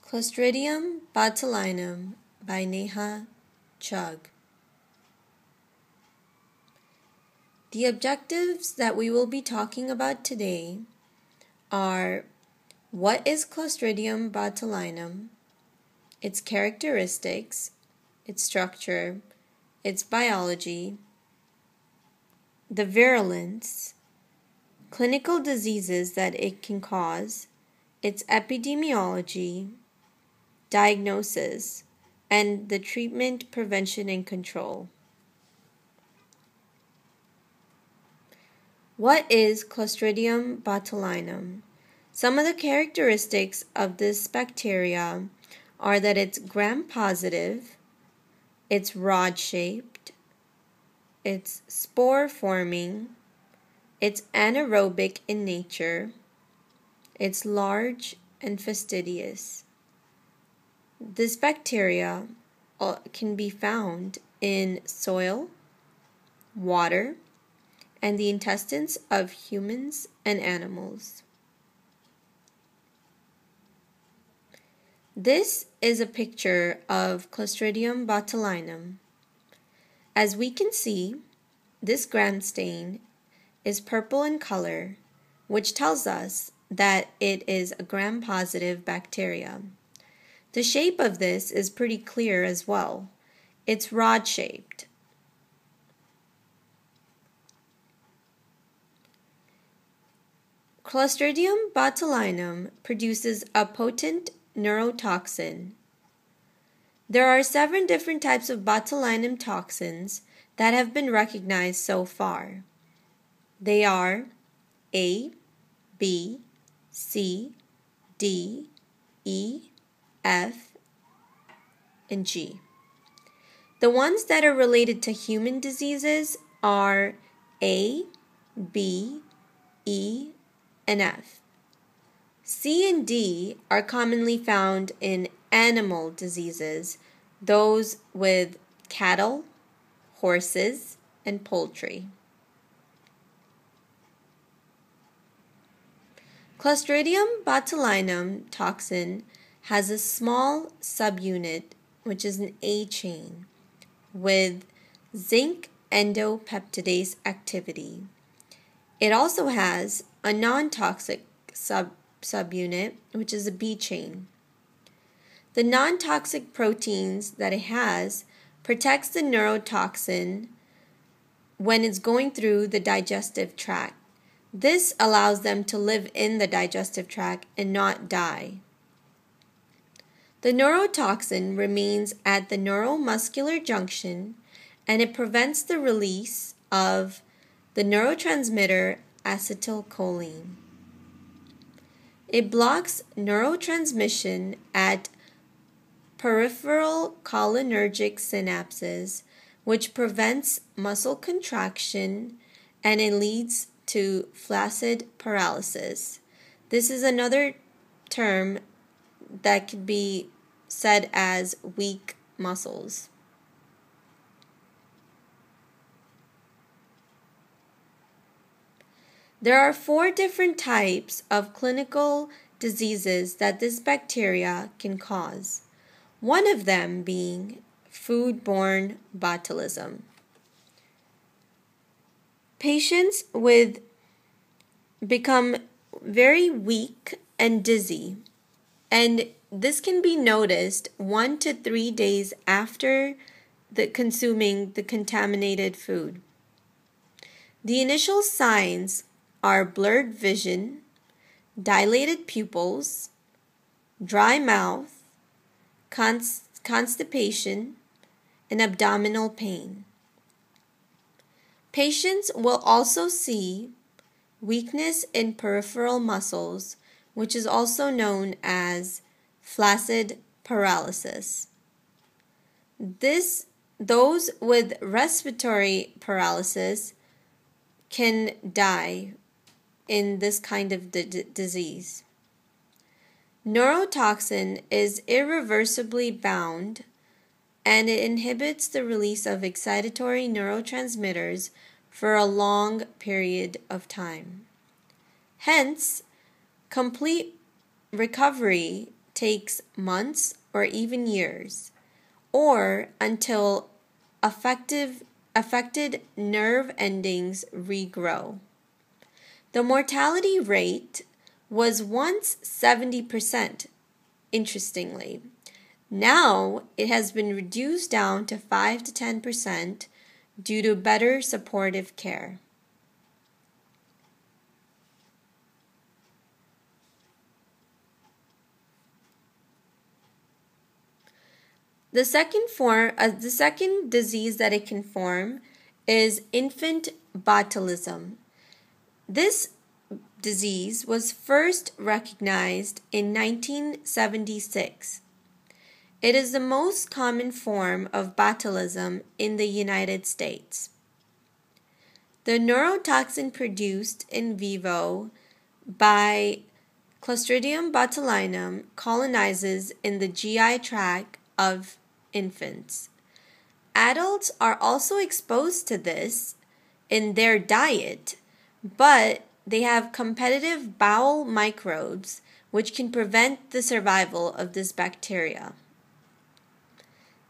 Clostridium Botulinum by Neha, Chug. The objectives that we will be talking about today are: what is Clostridium botulinum, its characteristics, its structure, its biology, the virulence, clinical diseases that it can cause, its epidemiology, diagnosis, and the treatment, prevention, and control. What is Clostridium botulinum? Some of the characteristics of this bacteria are that it's gram-positive, it's rod-shaped, it's spore-forming, it's anaerobic in nature, it's large and fastidious. This bacteria can be found in soil, water, and the intestines of humans and animals. This is a picture of Clostridium botulinum. As we can see, this gram stain is purple in color, which tells us that it is a gram-positive bacteria. The shape of this is pretty clear as well. It's rod-shaped. Clostridium botulinum produces a potent neurotoxin. There are 7 different types of botulinum toxins that have been recognized so far. They are A, B, C, D, E, F, and G. The ones that are related to human diseases are A, B, E, and F. C and D are commonly found in animal diseases, those with cattle, horses, and poultry. Clostridium botulinum toxin has a small subunit, which is an A chain, with zinc endopeptidase activity. It also has a non-toxic subunit, which is a B chain. The non-toxic proteins that it has protects the neurotoxin when it's going through the digestive tract. This allows them to live in the digestive tract and not die. The neurotoxin remains at the neuromuscular junction, and it prevents the release of the neurotransmitter acetylcholine. It blocks neurotransmission at peripheral cholinergic synapses, which prevents muscle contraction, and it leads to flaccid paralysis. This is another term that could be said as weak muscles. There are 4 different types of clinical diseases that this bacteria can cause, one of them being foodborne botulism. Patients become very weak and dizzy, and this can be noticed 1 to 3 days after consuming the contaminated food. The initial signs are blurred vision, dilated pupils, dry mouth, constipation, and abdominal pain. Patients will also see weakness in peripheral muscles, which is also known as flaccid paralysis. Those with respiratory paralysis can die in this kind of disease. Neurotoxin is irreversibly bound, and it inhibits the release of excitatory neurotransmitters for a long period of time. Hence, complete recovery takes months or even years, or until affected nerve endings regrow. The mortality rate was once 70%, interestingly. Now it has been reduced down to 5 to 10% due to better supportive care. The second disease that it can form is infant botulism. This disease was first recognized in 1976. It is the most common form of botulism in the United States. The neurotoxin produced in vivo by Clostridium botulinum colonizes in the GI tract of infants. Adults are also exposed to this in their diet, but they have competitive bowel microbes which can prevent the survival of this bacteria.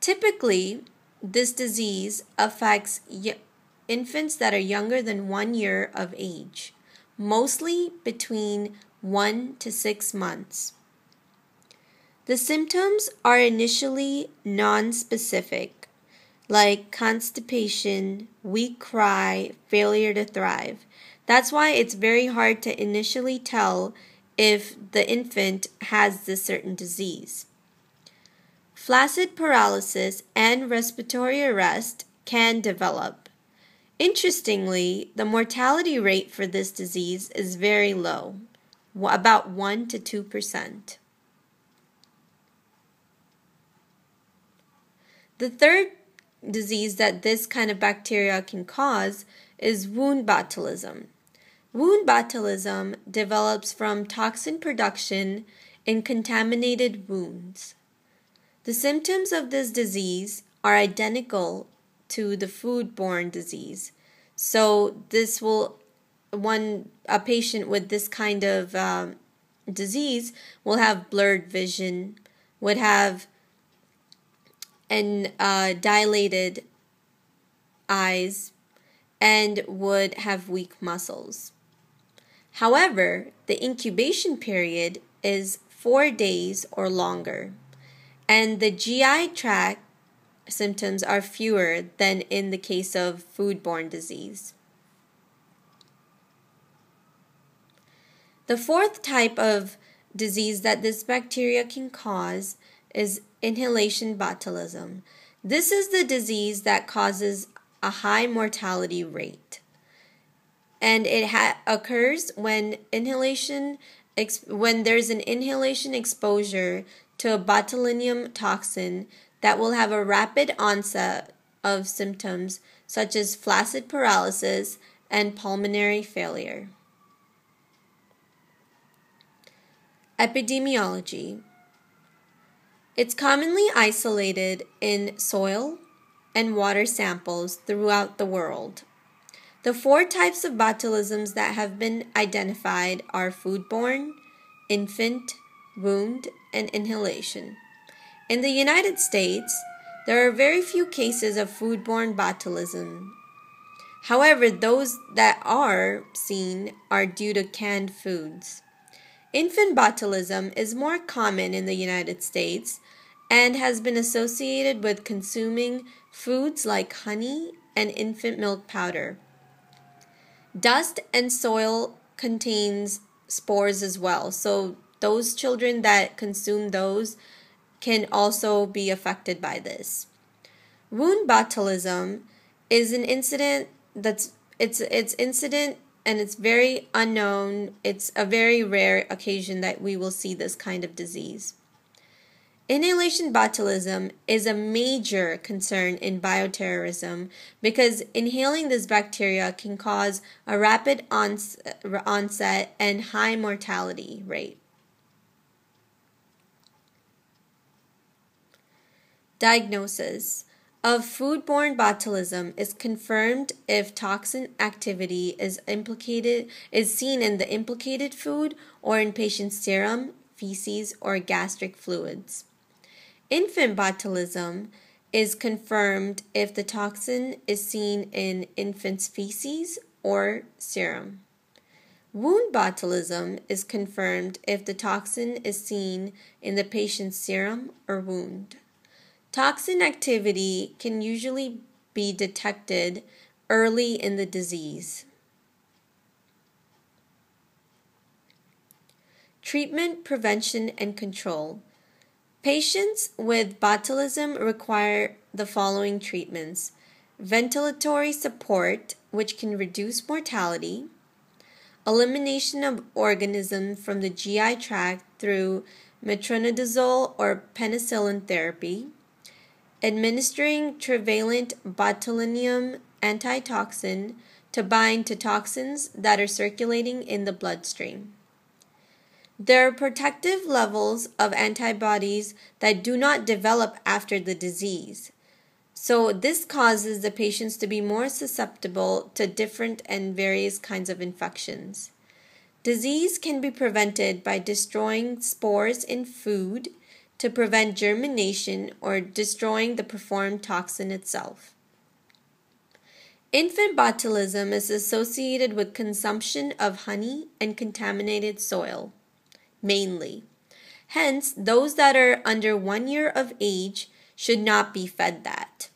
Typically, this disease affects infants that are younger than 1 year of age, mostly between 1 to 6 months. The symptoms are initially nonspecific, like constipation, weak cry, failure to thrive. That's why it's very hard to initially tell if the infant has this certain disease. Flaccid paralysis and respiratory arrest can develop. Interestingly, the mortality rate for this disease is very low, about 1 to 2%. The third disease that this kind of bacteria can cause is wound botulism. Wound botulism develops from toxin production in contaminated wounds. The symptoms of this disease are identical to the foodborne disease. So a patient with this kind of disease will have blurred vision, would have dilated eyes, and would have weak muscles. However, the incubation period is 4 days or longer, and the GI tract symptoms are fewer than in the case of foodborne disease. The fourth type of disease that this bacteria can cause is inhalation botulism. This is the disease that causes a high mortality rate, and it occurs when there's an inhalation exposure to a botulinum toxin that will have a rapid onset of symptoms such as flaccid paralysis and pulmonary failure. Epidemiology. It's commonly isolated in soil and water samples throughout the world. The 4 types of botulisms that have been identified are foodborne, infant, wound, and inhalation. In the United States, there are very few cases of foodborne botulism. However, those that are seen are due to canned foods. Infant botulism is more common in the United States and has been associated with consuming foods like honey and infant milk powder. Dust and soil contains spores as well, so those children that consume those can also be affected by this. Wound botulism is an incident and it's very unknown. It's a very rare occasion that we will see this kind of disease. Inhalation botulism is a major concern in bioterrorism because inhaling this bacteria can cause a rapid onset and high mortality rate. Diagnosis of foodborne botulism is confirmed if toxin activity is seen in the implicated food or in patient's serum, feces, or gastric fluids. Infant botulism is confirmed if the toxin is seen in infant's feces or serum. Wound botulism is confirmed if the toxin is seen in the patient's serum or wound. Toxin activity can usually be detected early in the disease. Treatment, prevention, and control. Patients with botulism require the following treatments: ventilatory support, which can reduce mortality, elimination of organisms from the GI tract through metronidazole or penicillin therapy, administering trivalent botulinum antitoxin to bind to toxins that are circulating in the bloodstream. There are protective levels of antibodies that do not develop after the disease. So this causes the patients to be more susceptible to different and various kinds of infections. Disease can be prevented by destroying spores in food to prevent germination or destroying the performed toxin itself. Infant botulism is associated with consumption of honey and contaminated soil, mainly. Hence, those that are under 1 year of age should not be fed that.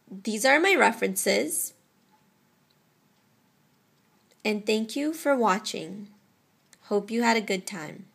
These are my references, and thank you for watching. Hope you had a good time.